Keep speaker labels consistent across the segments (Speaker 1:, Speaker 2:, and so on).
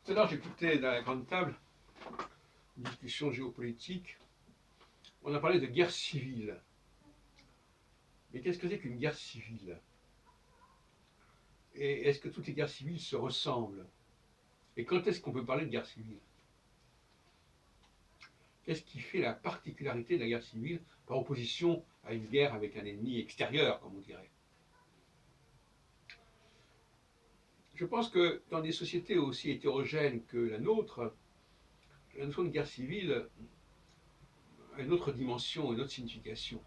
Speaker 1: Tout à l'heure, j'écoutais dans la grande table une discussion géopolitique. On a parlé de guerre civile. Mais qu'est-ce que c'est qu'une guerre civile? Et est-ce que toutes les guerres civiles se ressemblent? Et quand est-ce qu'on peut parler de guerre civile? Qu'est-ce qui fait la particularité de la guerre civile par opposition à une guerre avec un ennemi extérieur, comme on dirait? Je pense que dans des sociétés aussi hétérogènes que la nôtre, la notion de guerre civile a une autre dimension, une autre signification.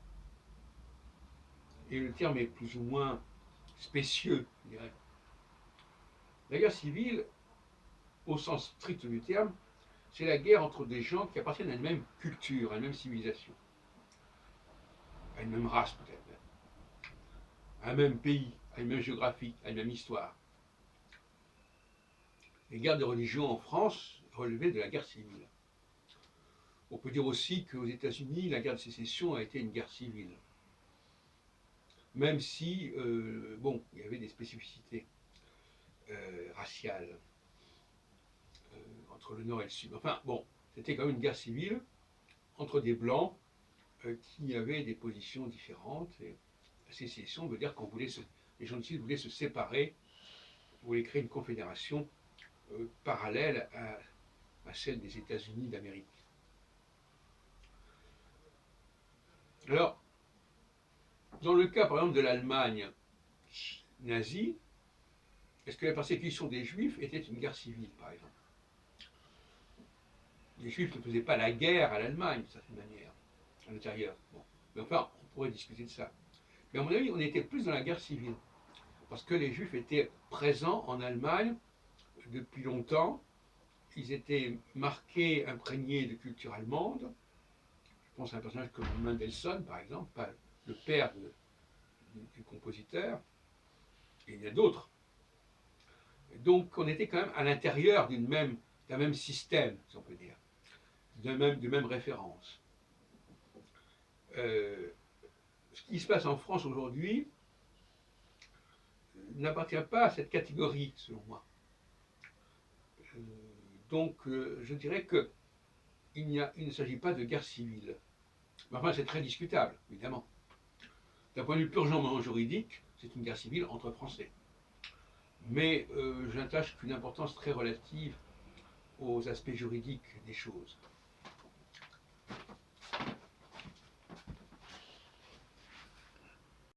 Speaker 1: Et le terme est plus ou moins spécieux, je dirais. La guerre civile, au sens strict du terme, c'est la guerre entre des gens qui appartiennent à une même culture, à une même civilisation, à une même race peut-être, à un même pays, à une même géographie, à une même histoire. Les guerres de religion en France relevaient de la guerre civile. On peut dire aussi qu'aux États-Unis, la guerre de sécession a été une guerre civile. Même si, il y avait des spécificités raciales entre le Nord et le Sud. Enfin, bon, c'était quand même une guerre civile entre des Blancs qui avaient des positions différentes. Et la sécession veut dire les gens du Sud voulaient se séparer, voulaient créer une confédération parallèle à celle des États-Unis d'Amérique. Alors, dans le cas par exemple de l'Allemagne nazie, est-ce que la persécution des Juifs était une guerre civile, par exemple? Les Juifs ne faisaient pas la guerre à l'Allemagne, d'une certaine manière, à l'intérieur. Bon. Mais enfin, on pourrait discuter de ça. Mais à mon avis, on était plus dans la guerre civile, parce que les Juifs étaient présents en Allemagne depuis longtemps. Ils étaient marqués, imprégnés de culture allemande. Je pense à un personnage comme Mendelssohn, par exemple, pas le père du compositeur, et il y en a d'autres. Donc on était quand même à l'intérieur d'un même système, si on peut dire, de même référence. Ce qui se passe en France aujourd'hui n'appartient pas à cette catégorie, selon moi. Donc je dirais qu'il ne s'agit pas de guerre civile. Mais enfin, c'est très discutable, évidemment. D'un point de vue purement juridique, c'est une guerre civile entre Français. Mais j'attache une importance très relative aux aspects juridiques des choses.